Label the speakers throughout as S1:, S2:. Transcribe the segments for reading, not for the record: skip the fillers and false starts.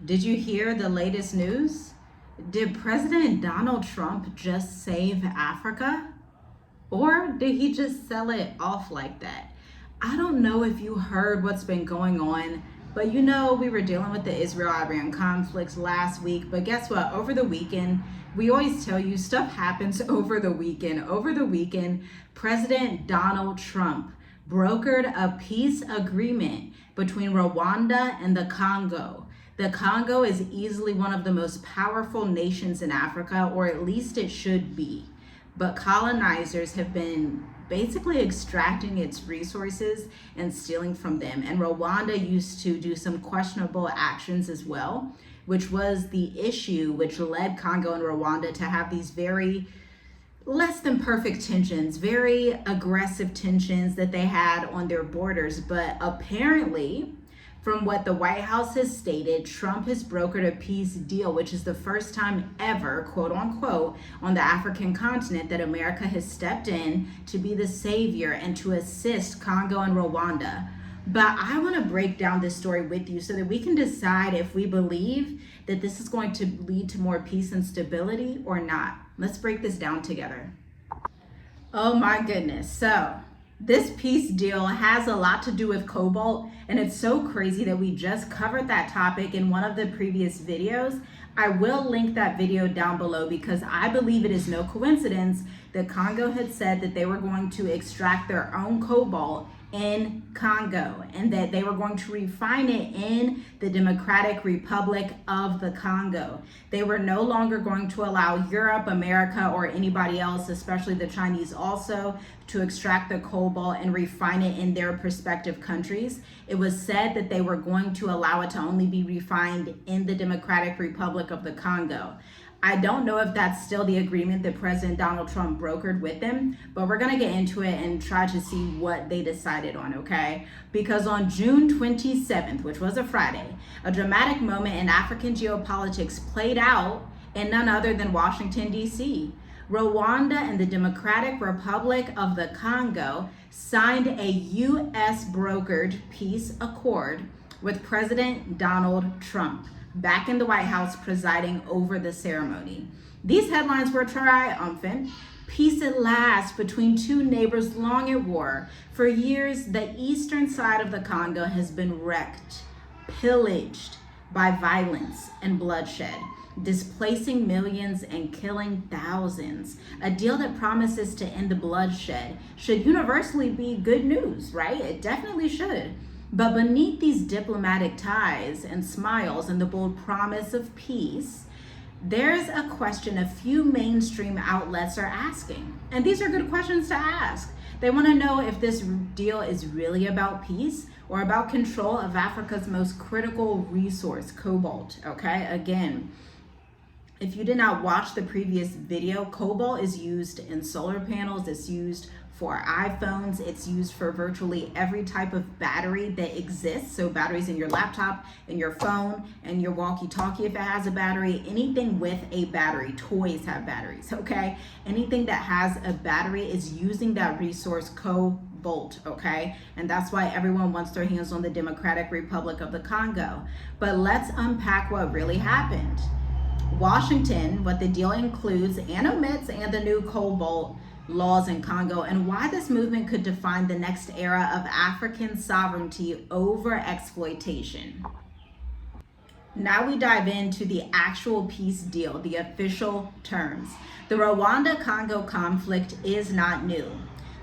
S1: Did you hear the latest news? Did President Donald Trump just save Africa? Or did he just sell it off like that? I don't know if you heard what's been going on, but we were dealing with the Israel-Iran conflicts last week. But guess what? Over the weekend, we always tell you stuff happens over the weekend. Over the weekend, President Donald Trump brokered a peace agreement between Rwanda and the Congo. The Congo is easily one of the most powerful nations in Africa, or at least it should be. But colonizers have been basically extracting its resources and stealing from them. And Rwanda used to do some questionable actions as well, which was the issue which led Congo and Rwanda to have these very less than perfect tensions, very aggressive tensions that they had on their borders. But apparently, from what the White House has stated, Trump has brokered a peace deal, which is the first time ever, quote unquote, on the African continent that America has stepped in to be the savior and to assist Congo and Rwanda. But I want to break down this story with you so that we can decide if we believe that this is going to lead to more peace and stability or not. Let's break this down together. Oh my goodness. So this peace deal has a lot to do with Cobalt, and it's so crazy that we just covered that topic in one of the previous videos. I will link that video down below because I believe it is no coincidence that Congo had said that they were going to extract their own cobalt in Congo and that they were going to refine it in the Democratic Republic of the Congo. They were no longer going to allow Europe, America, or anybody else, especially the Chinese also, to extract the cobalt and refine it in their respective countries. It was said that they were going to allow it to only be refined in the Democratic Republic of the Congo. I don't know if that's still the agreement that President Donald Trump brokered with them, but we're going to get into it and try to see what they decided on, okay? Because on June 27th, which was a Friday, a dramatic moment in African geopolitics played out in none other than Washington, D.C. Rwanda and the Democratic Republic of the Congo signed a U.S. brokered peace accord with President Donald Trump back in the White House presiding over the ceremony. These headlines were triumphant. Peace at last between two neighbors long at war. For years, the eastern side of the Congo has been wrecked, pillaged by violence and bloodshed, displacing millions and killing thousands. A deal that promises to end the bloodshed should universally be good news, right? It definitely should. But beneath these diplomatic ties and smiles and the bold promise of peace, there's a question a few mainstream outlets are asking. And these are good questions to ask. They want to know if this deal is really about peace or about control of Africa's most critical resource, cobalt, okay? Again, if you did not watch the previous video, cobalt is used in solar panels, it's used for iPhones, it's used for virtually every type of battery that exists. So batteries in your laptop, in your phone, and your walkie-talkie if it has a battery, anything with a battery, toys have batteries, okay? Anything that has a battery is using that resource, cobalt, okay? And that's why everyone wants their hands on the Democratic Republic of the Congo. But let's unpack what really happened. Washington, what the deal includes and omits, and the new cobalt laws in Congo, and why this movement could define the next era of African sovereignty over exploitation. Now we dive into the actual peace deal, the official terms. The Rwanda-Congo conflict is not new.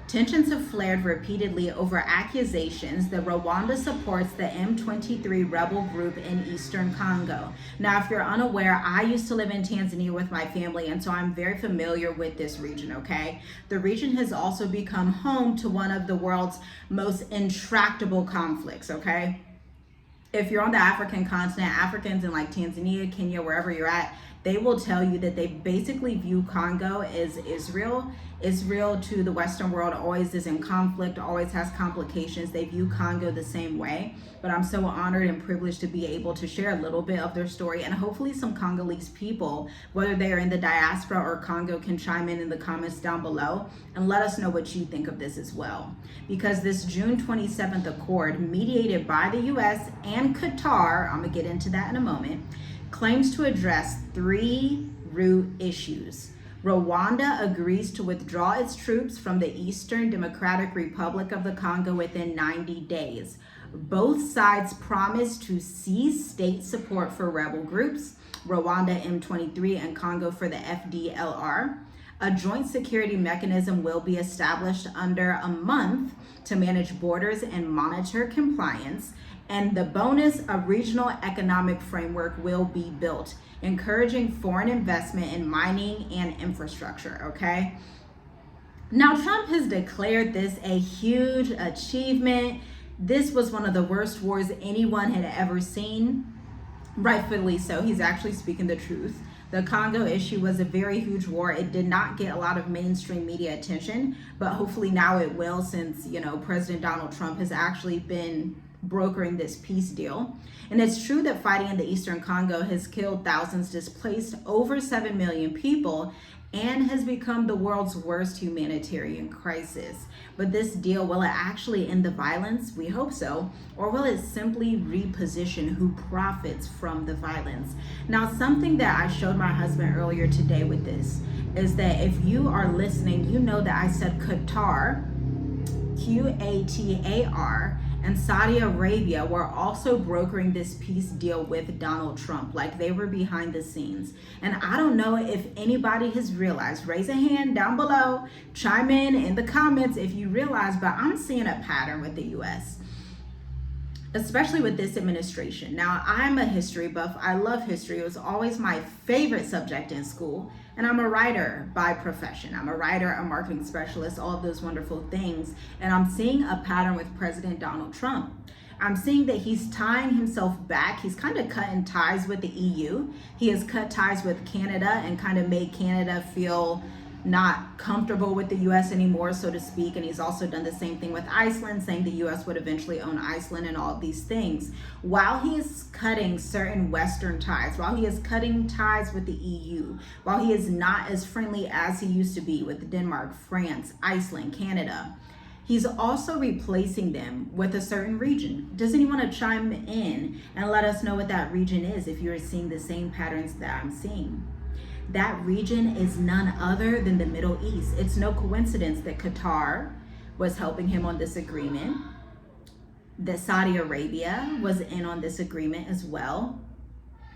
S1: Tensions have flared repeatedly over accusations that Rwanda supports the M23 rebel group in eastern Congo. Now, if you're unaware, I used to live in Tanzania with my family, and so I'm very familiar with this region, okay? The region has also become home to one of the world's most intractable conflicts, okay? If you're on the African continent, Africans in like Tanzania, Kenya, wherever you're at, they will tell you that they basically view Congo as Israel. Israel to the Western world always is in conflict, always has complications. They view Congo the same way. But I'm so honored and privileged to be able to share a little bit of their story, and hopefully some Congolese people, whether they are in the diaspora or Congo, can chime in the comments down below and let us know what you think of this as well. Because this June 27th accord, mediated by the US and Qatar, I'm gonna get into that in a moment, claims to address 3 root issues. Rwanda agrees to withdraw its troops from the Eastern Democratic Republic of the Congo within 90 days. Both sides promise to cease state support for rebel groups, Rwanda M23 and Congo for the FDLR. A joint security mechanism will be established under a month to manage borders and monitor compliance. And the bonus, a regional economic framework will be built, encouraging foreign investment in mining and infrastructure, okay? Now, Trump has declared this a huge achievement. This was one of the worst wars anyone had ever seen. Rightfully so. He's actually speaking the truth. The Congo issue was a very huge war. It did not get a lot of mainstream media attention, but hopefully now it will, since, President Donald Trump has actually been brokering this peace deal. And it's true that fighting in the Eastern Congo has killed thousands, displaced over 7 million people, and has become the world's worst humanitarian crisis. But this deal, will it actually end the violence? We hope so. Or will it simply reposition who profits from the violence? Now, something that I showed my husband earlier today with this is that if you are listening, you know that I said Qatar, Qatar, and Saudi Arabia were also brokering this peace deal with Donald Trump. Like, they were behind the scenes. And I don't know if anybody has realized. Raise a hand down below, chime in the comments if you realize, but I'm seeing a pattern with the US, especially with this administration. Now, I'm a history buff. I love history. It was always my favorite subject in school. And I'm a writer by profession. I'm a writer, a marketing specialist, all of those wonderful things. And I'm seeing a pattern with President Donald Trump. I'm seeing that he's tying himself back. He's kind of cutting ties with the EU. He has cut ties with Canada and kind of made Canada feel not comfortable with the US anymore, so to speak. And he's also done the same thing with Iceland, saying the US would eventually own Iceland and all of these things. While he is cutting certain Western ties, while he is cutting ties with the EU, while he is not as friendly as he used to be with Denmark, France, Iceland, Canada, he's also replacing them with a certain region. Does anyone want to chime in and let us know what that region is if you're seeing the same patterns that I'm seeing? That region is none other than the Middle East. It's no coincidence that Qatar was helping him on this agreement, that Saudi Arabia was in on this agreement as well.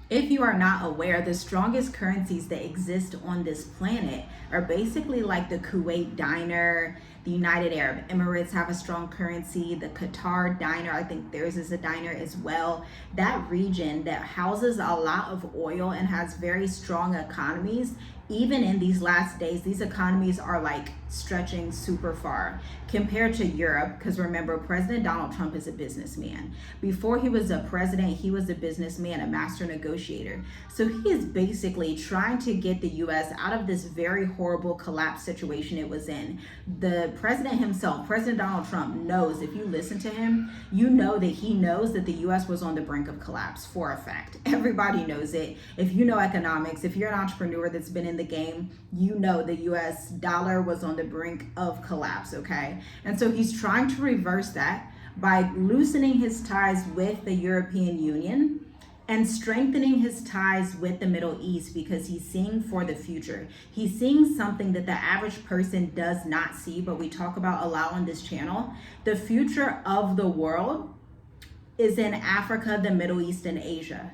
S1: If you are not aware, the strongest currencies that exist on this planet are basically like the Kuwait dinar. The United Arab Emirates have a strong currency. The Qatar dinar, I think theirs is a dinar as well. That region that houses a lot of oil and has very strong economies, even in these last days, these economies are like stretching super far compared to Europe. Because remember, President Donald Trump is a businessman. Before he was a president, he was a businessman, a master negotiator. So he is basically trying to get the US out of this very horrible collapse situation it was in. The president himself, President Donald Trump, knows, if you listen to him, you know that he knows that the US was on the brink of collapse for a fact. Everybody knows it. If you know economics, if you're an entrepreneur that's been in the game, you know the US dollar was on the brink of collapse, okay? And so he's trying to reverse that by loosening his ties with the European Union and strengthening his ties with the Middle East, because he's seeing for the future. He's seeing something that the average person does not see, but we talk about a lot on this channel. The future of the world is in Africa, the Middle East, and Asia.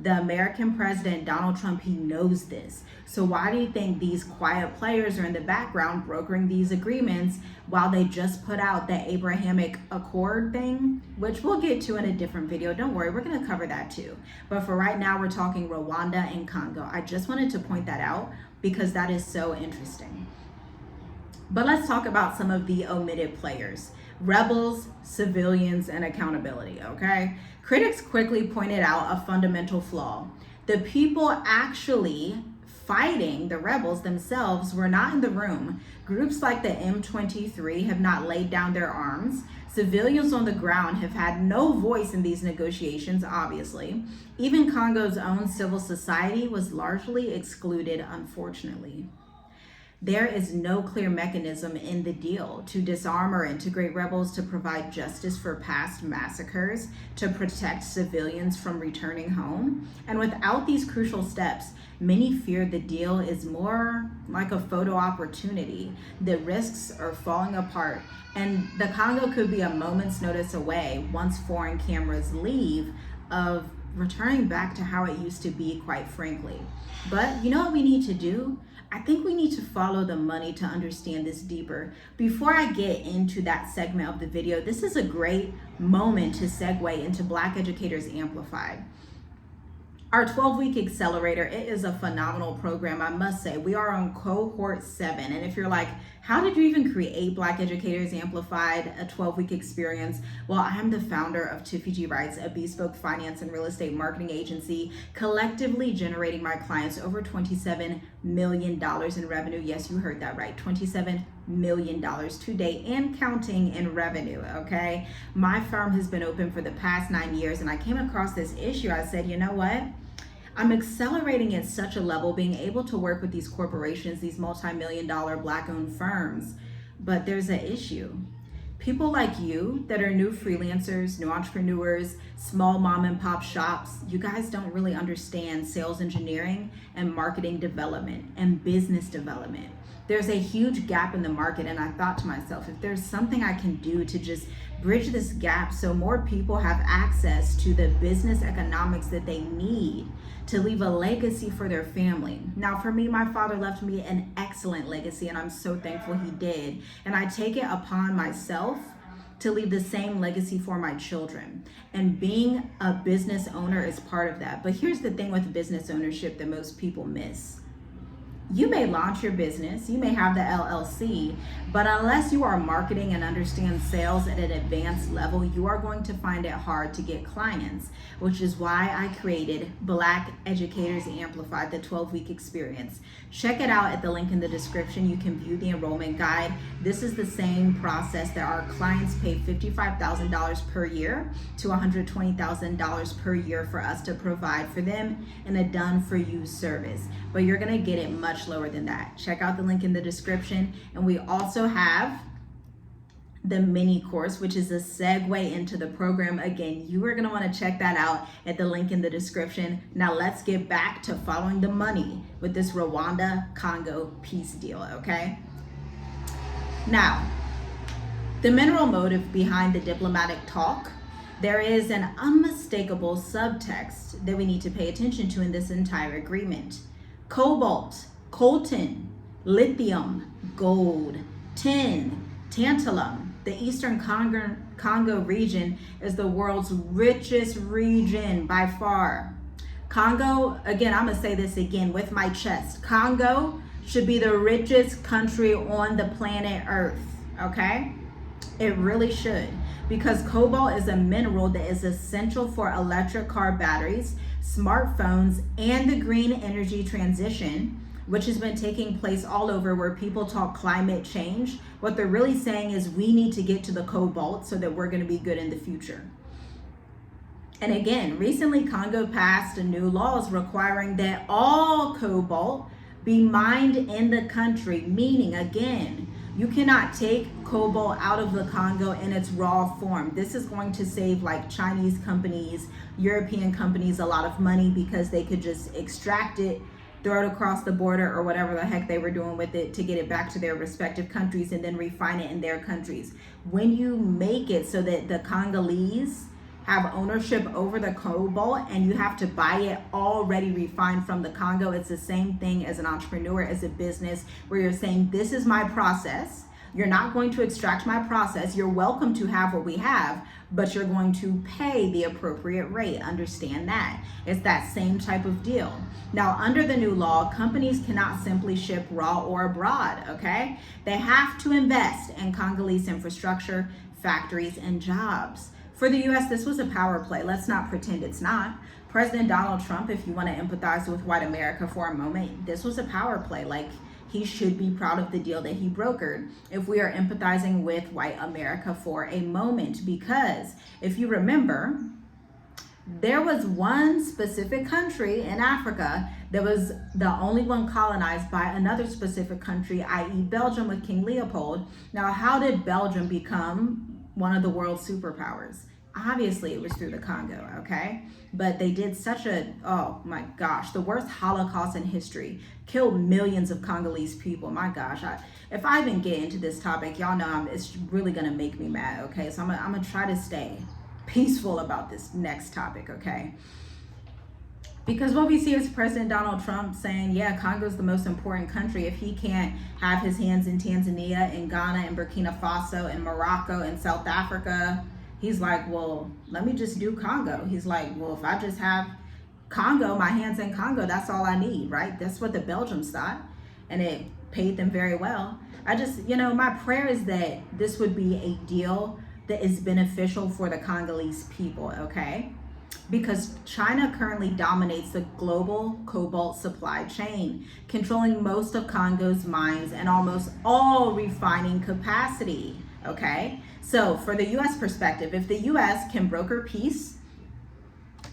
S1: The American president, Donald Trump, he knows this. So why do you think these quiet players are in the background brokering these agreements while they just put out the Abrahamic Accord thing, which we'll get to in a different video. Don't worry, we're going to cover that too. But for right now, we're talking Rwanda and Congo. I just wanted to point that out because that is so interesting. But let's talk about some of the omitted players. Rebels, civilians, and accountability, okay? Critics quickly pointed out a fundamental flaw. The people actually fighting the rebels themselves were not in the room. Groups like the M23 have not laid down their arms. Civilians on the ground have had no voice in these negotiations, obviously. Even Congo's own civil society was largely excluded, unfortunately. There is no clear mechanism in the deal to disarm or integrate rebels, to provide justice for past massacres, to protect civilians from returning home. And without these crucial steps, many fear the deal is more like a photo opportunity. The risks are falling apart, and the Congo could be a moment's notice away, once foreign cameras leave, of returning back to how it used to be, quite frankly. But you know what we need to do? I think we need to follow the money to understand this deeper. Before I get into that segment of the video, this is a great moment to segue into Black Educators Amplified. Our 12-week accelerator, it is a phenomenal program, I must say. We are on cohort 7. And if you're like, how did you even create Black Educators Amplified, a 12-week experience? Well, I'm the founder of Tiffy G Writes, a bespoke finance and real estate marketing agency, collectively generating my clients over $27 million in revenue. Yes, you heard that right. $27 million to date and counting in revenue, okay? My firm has been open for the past 9 years, and I came across this issue. I said, you know what? I'm accelerating at such a level, being able to work with these corporations, these multi-million-dollar Black-owned firms, but there's an issue. People like you that are new freelancers, new entrepreneurs, small mom and pop shops, you guys don't really understand sales engineering and marketing development and business development. There's a huge gap in the market, and I thought to myself, if there's something I can do to just bridge this gap so more people have access to the business economics that they need to leave a legacy for their family. Now, for me, my father left me an excellent legacy, and I'm so thankful he did. And I take it upon myself to leave the same legacy for my children. And being a business owner is part of that. But here's the thing with business ownership that most people miss. You may launch your business, you may have the LLC, but unless you are marketing and understand sales at an advanced level, you are going to find it hard to get clients, which is why I created Black Educators Amplified, the 12-week experience. Check it out at the link in the description. You can view the enrollment guide. This is the same process that our clients pay $55,000 per year to $120,000 per year for us to provide for them in a done-for-you service. But you're gonna get it much lower than that. Check out the link in the description. And we also have the mini course, which is a segue into the program. Again, you are going to want to check that out at the link in the description. Now let's get back to following the money with this Rwanda-Congo peace deal, okay? Now, the mineral motive behind the diplomatic talk, there is an unmistakable subtext that we need to pay attention to in this entire agreement. Cobalt, coltan, lithium, gold, tin, tantalum. The Eastern Congo region is the world's richest region by far. Congo, again, I'm gonna say this again with my chest. Congo should be the richest country on the planet Earth, okay? It really should, because cobalt is a mineral that is essential for electric car batteries, smartphones, and the green energy transition, which has been taking place all over where people talk climate change. What they're really saying is we need to get to the cobalt so that we're going to be good in the future. And again, recently Congo passed new laws requiring that all cobalt be mined in the country, meaning, again, you cannot take cobalt out of the Congo in its raw form. This is going to save like Chinese companies, European companies a lot of money, because they could just extract it, throw it across the border or whatever the heck they were doing with it to get it back to their respective countries and then refine it in their countries. When you make it so that the Congolese have ownership over the cobalt and you have to buy it already refined from the Congo, it's the same thing as an entrepreneur, as a business, where you're saying, this is my process. You're not going to extract my process. You're welcome to have what we have, but you're going to pay the appropriate rate. Understand that. It's that same type of deal. Now, under the new law, companies cannot simply ship raw ore abroad, okay? They have to invest in Congolese infrastructure, factories, and jobs. For the US, this was a power play. Let's not pretend it's not. President Donald Trump, if you want to empathize with white America for a moment, this was a power play. Like, he should be proud of the deal that he brokered if we are empathizing with white America for a moment. Because if you remember, there was one specific country in Africa that was the only one colonized by another specific country, i.e. Belgium with King Leopold. Now, how did Belgium become one of the world's superpowers? Obviously, it was through the Congo, okay? But they did such a, oh my gosh, the worst Holocaust in history, killed millions of Congolese people. My gosh, if I even get into this topic, y'all know it's really gonna make me mad, okay? So I'm gonna try to stay peaceful about this next topic, okay? Because what we see is President Donald Trump saying, yeah, Congo's the most important country. If he can't have his hands in Tanzania and Ghana and Burkina Faso and Morocco and South Africa, he's like, well, let me just do Congo. He's like, well, if I just have Congo, my hands in Congo, that's all I need, right? That's what the Belgians thought, and it paid them very well. I just, my prayer is that this would be a deal that is beneficial for the Congolese people, okay? Because China currently dominates the global cobalt supply chain, controlling most of Congo's mines and almost all refining capacity, okay? So for the US perspective, if the US can broker peace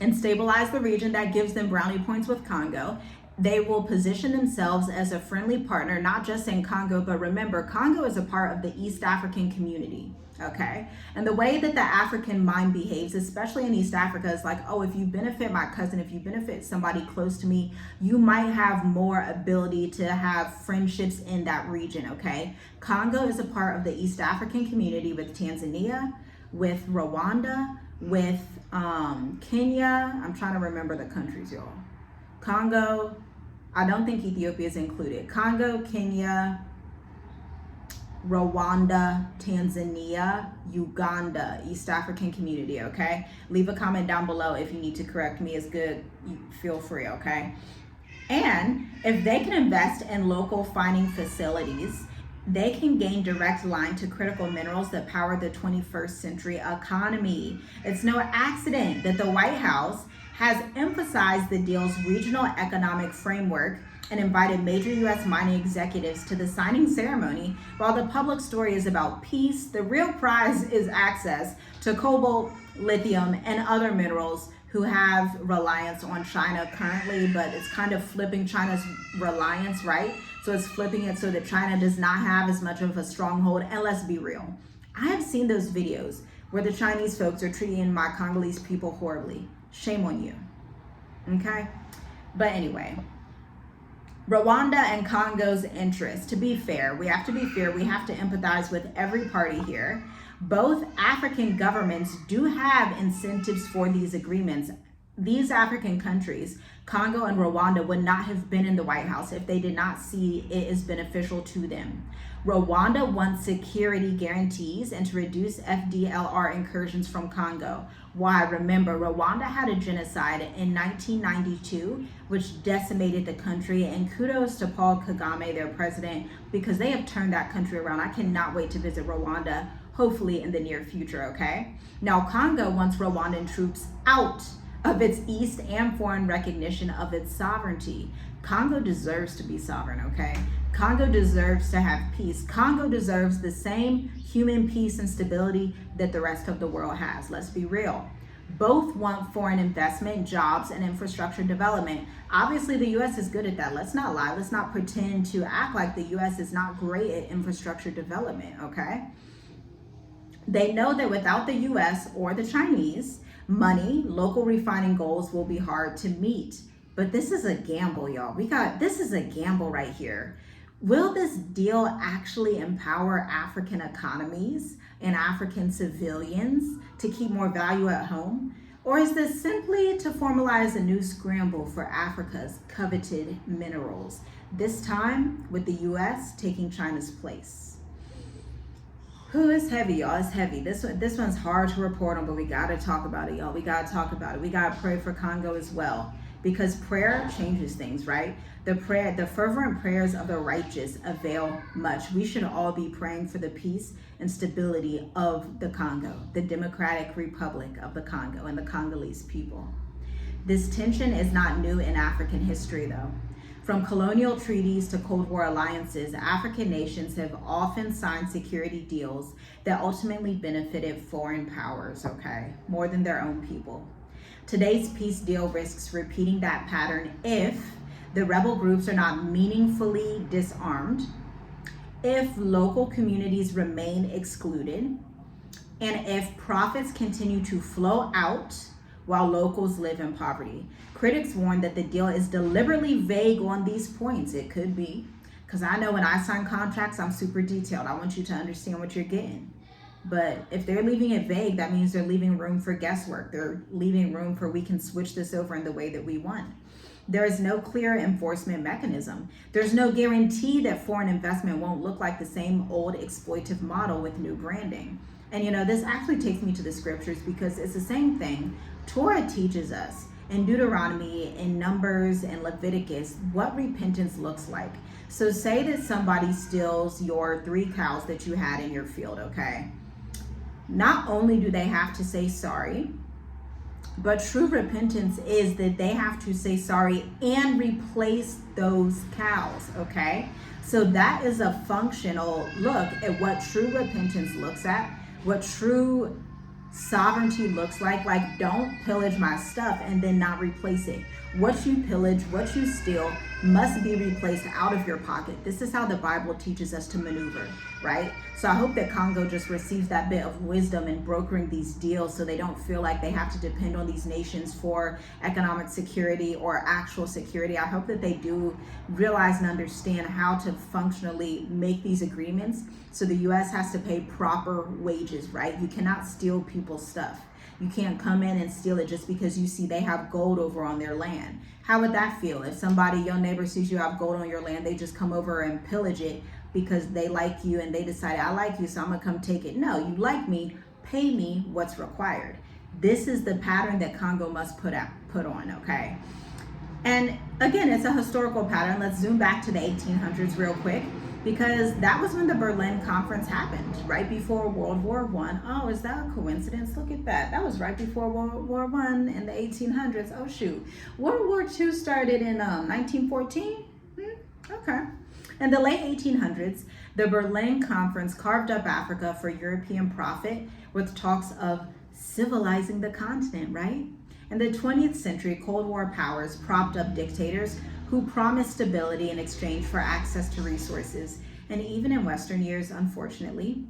S1: and stabilize the region, that gives them brownie points with Congo. They will position themselves as a friendly partner, not just in Congo, but remember, Congo is a part of the East African community, okay? And the way that the African mind behaves, especially in East Africa, is like, oh, if you benefit my cousin, if you benefit somebody close to me, you might have more ability to have friendships in that region, okay? Congo is a part of the East African community with Tanzania, with Rwanda, with Kenya. I'm trying to remember the countries, y'all. Congo, I don't think Ethiopia is included. Congo, Kenya, Rwanda, Tanzania, Uganda, East African community, okay? Leave a comment down below if you need to correct me. It's good. Feel free, okay? And if they can invest in local mining facilities, they can gain direct line to critical minerals that power the 21st century economy. It's no accident that the White House has emphasized the deal's regional economic framework and invited major U.S. mining executives to the signing ceremony. While the public story is about peace, the real prize is access to cobalt, lithium, and other minerals who have reliance on China currently, but it's kind of flipping China's reliance, right? So it's flipping it so that China does not have as much of a stronghold. And let's be real, I have seen those videos where the Chinese folks are treating my Congolese people horribly. Shame on you, okay? But anyway, Rwanda and Congo's interest. To be fair, we have to be fair. We have to empathize with every party here. Both African governments do have incentives for these agreements. These African countries, Congo and Rwanda, would not have been in the White House if they did not see it as beneficial to them. Rwanda wants security guarantees and to reduce FDLR incursions from Congo. Why? Remember, Rwanda had a genocide in 1992, which decimated the country, and kudos to Paul Kagame, their president, because they have turned that country around. I cannot wait to visit Rwanda, hopefully in the near future, okay? Now, Congo wants Rwandan troops out of its East and foreign recognition of its sovereignty. Congo deserves to be sovereign, okay? Congo deserves to have peace. Congo deserves the same human peace and stability that the rest of the world has. Let's be real. Both want foreign investment, jobs, and infrastructure development. Obviously, the U.S. is good at that. Let's not lie. Let's not pretend to act like the U.S. is not great at infrastructure development, okay? They know that without the U.S. or the Chinese, money, local refining goals will be hard to meet. But this is a gamble, y'all. This is a gamble right here. Will this deal actually empower African economies and African civilians to keep more value at home? Or is this simply to formalize a new scramble for Africa's coveted minerals, this time with the U.S. taking China's place? Who is heavy, y'all? It's heavy. This one's hard to report on, but we got to talk about it, y'all. We got to talk about it. We got to pray for Congo as well, because prayer changes things, right? The fervent prayers of the righteous avail much. We should all be praying for the peace and stability of the Congo, the Democratic Republic of the Congo, and the Congolese people. This tension is not new in African history, though. From colonial treaties to Cold War alliances, African nations have often signed security deals that ultimately benefited foreign powers, okay, more than their own people. Today's peace deal risks repeating that pattern if the rebel groups are not meaningfully disarmed, if local communities remain excluded, and if profits continue to flow out while locals live in poverty. Critics warn that the deal is deliberately vague on these points. It could be, because I know when I sign contracts, I'm super detailed. I want you to understand what you're getting. But if they're leaving it vague, that means they're leaving room for guesswork. They're leaving room for we can switch this over in the way that we want. There is no clear enforcement mechanism. There's no guarantee that foreign investment won't look like the same old exploitive model with new branding. And this actually takes me to the scriptures because it's the same thing. Torah teaches us in Deuteronomy, in Numbers, and Leviticus what repentance looks like. So say that somebody steals your 3 cows that you had in your field, okay? Not only do they have to say sorry, but true repentance is that they have to say sorry and replace those cows, okay? So that is a functional look at what true repentance looks at, what true sovereignty looks like. Like, don't pillage my stuff and then not replace it. What you pillage, what you steal must be replaced out of your pocket. This is how the Bible teaches us to maneuver, right? So I hope that Congo just receives that bit of wisdom in brokering these deals so they don't feel like they have to depend on these nations for economic security or actual security. I hope that they do realize and understand how to functionally make these agreements so the U.S. has to pay proper wages, right? You cannot steal people's stuff. You can't come in and steal it just because you see they have gold over on their land. How would that feel if somebody, your neighbor, sees you have gold on your land, they just come over and pillage it because they like you and they decide, I like you, so I'm gonna come take it. No, you like me, pay me what's required. This is the pattern that Congo must put on, okay? And again, it's a historical pattern. Let's zoom back to the 1800s real quick, because that was when the Berlin Conference happened, right before World War I. Oh, is that a coincidence? Look at that. That was right before World War I in the 1800s. Oh, shoot. World War II started in 1914? Okay. In the late 1800s, the Berlin Conference carved up Africa for European profit with talks of civilizing the continent, right? In the 20th century, Cold War powers propped up dictators who promised stability in exchange for access to resources. And even in Western years, unfortunately,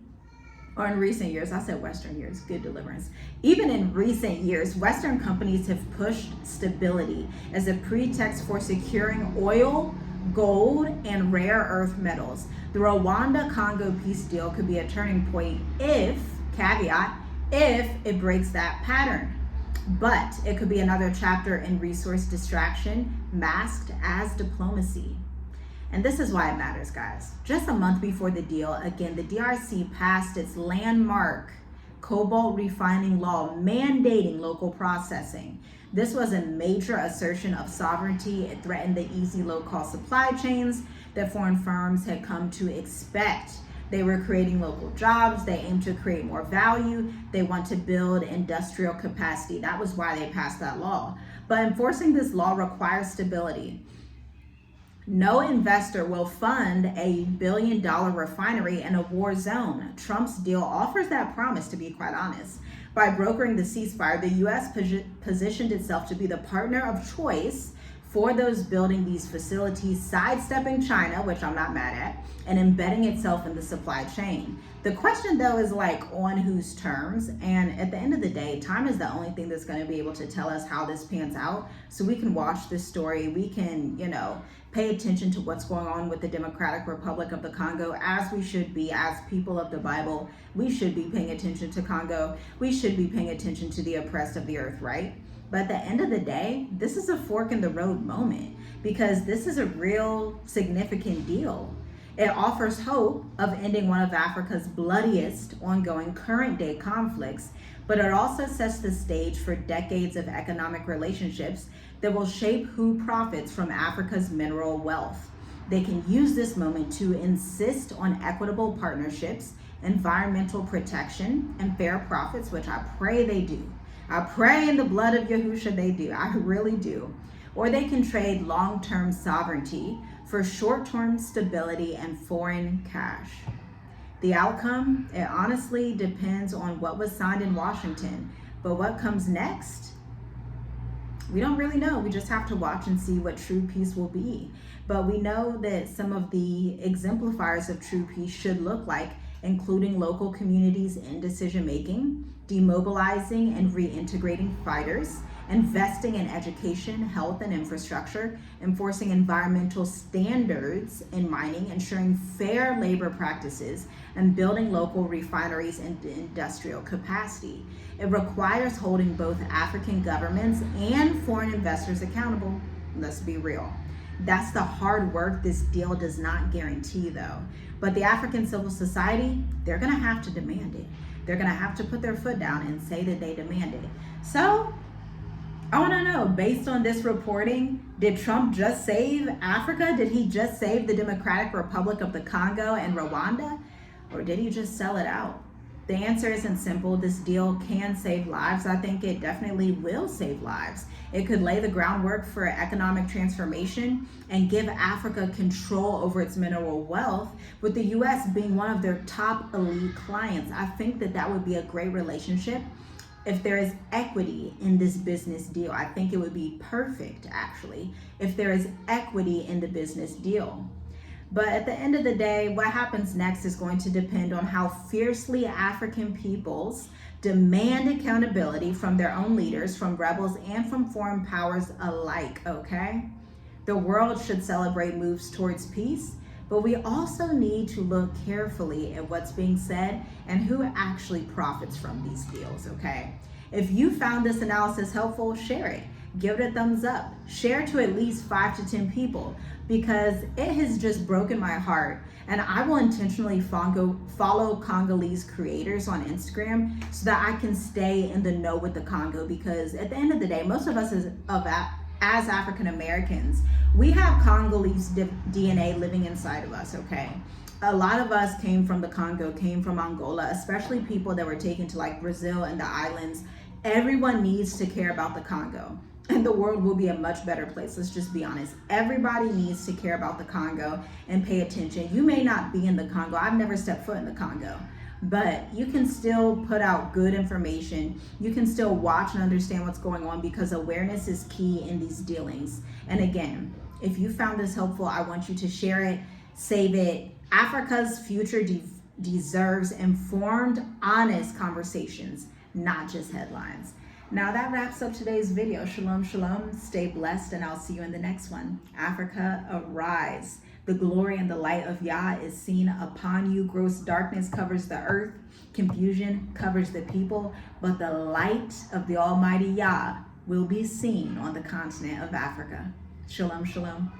S1: or in recent years, I said Western years, good deliverance. Even in recent years, Western companies have pushed stability as a pretext for securing oil, gold, and rare earth metals. The Rwanda-Congo peace deal could be a turning point if it breaks that pattern. But it could be another chapter in resource distraction masked as diplomacy. And this is why it matters, guys. Just a month before the deal, again, the DRC passed its landmark Cobalt refining law mandating local processing. This was a major assertion of sovereignty. It threatened the easy, low-cost supply chains that foreign firms had come to expect. They were creating local jobs. They aimed to create more value. They want to build industrial capacity. That was why they passed that law. But enforcing this law requires stability. No investor will fund a $1 billion refinery in a war zone. Trump's deal offers that promise, to be quite honest. By brokering the ceasefire, the U.S. positioned itself to be the partner of choice for those building these facilities, sidestepping China, which I'm not mad at, and embedding itself in the supply chain. The question, though, is on whose terms? And at the end of the day, time is the only thing that's going to be able to tell us how this pans out. So we can watch this story. We can, pay attention to what's going on with the Democratic Republic of the Congo, as we should be, as people of the Bible. We should be paying attention to Congo. We should be paying attention to the oppressed of the earth, right? But at the end of the day, this is a fork in the road moment, because this is a real significant deal. It offers hope of ending one of Africa's bloodiest ongoing current day conflicts, but it also sets the stage for decades of economic relationships that will shape who profits from Africa's mineral wealth. They can use this moment to insist on equitable partnerships, environmental protection, and fair profits, which I pray they do. I pray in the blood of Yahusha they do. I really do. Or they can trade long-term sovereignty for short-term stability and foreign cash. The outcome, it honestly depends on what was signed in Washington. But what comes next? We don't really know. We just have to watch and see what true peace will be. But we know that some of the exemplifiers of true peace should look like, including local communities in decision making, demobilizing and reintegrating fighters, investing in education, health, and infrastructure, enforcing environmental standards in mining, ensuring fair labor practices, and building local refineries and industrial capacity. It requires holding both African governments and foreign investors accountable. Let's be real. That's the hard work this deal does not guarantee, though. But the African civil society, they're going to have to demand it. They're going to have to put their foot down and say that they demand it. So I want to know, based on this reporting, did Trump just save Africa? Did he just save the Democratic Republic of the Congo and Rwanda? Or did he just sell it out? The answer isn't simple. This deal can save lives. I think it definitely will save lives. It could lay the groundwork for economic transformation and give Africa control over its mineral wealth, with the U.S. being one of their top elite clients. I think that that would be a great relationship. If there is equity in this business deal, I think it would be perfect, actually, if there is equity in the business deal. But at the end of the day, what happens next is going to depend on how fiercely African peoples demand accountability from their own leaders, from rebels, and from foreign powers alike, okay? The world should celebrate moves towards peace, but we also need to look carefully at what's being said and who actually profits from these deals, okay? If you found this analysis helpful, share it. Give it a thumbs up. Share to at least 5 to 10 people, because it has just broken my heart. And I will intentionally follow Congolese creators on Instagram so that I can stay in the know with the Congo, because at the end of the day, most of us as African Americans, we have Congolese DNA living inside of us, okay? A lot of us came from the Congo, came from Angola, especially people that were taken to like Brazil and the islands. Everyone needs to care about the Congo, and the world will be a much better place. Let's just be honest. Everybody needs to care about the Congo and pay attention. You may not be in the Congo. I've never stepped foot in the Congo, but you can still put out good information. You can still watch and understand what's going on, because awareness is key in these dealings. And again, if you found this helpful, I want you to share it, save it. Africa's future deserves informed, honest conversations, not just headlines. Now that wraps up today's video. Shalom, shalom. Stay blessed, and I'll see you in the next one. Africa, arise. The glory and the light of Yah is seen upon you. Gross darkness covers the earth. Confusion covers the people. But the light of the Almighty Yah will be seen on the continent of Africa. Shalom, shalom.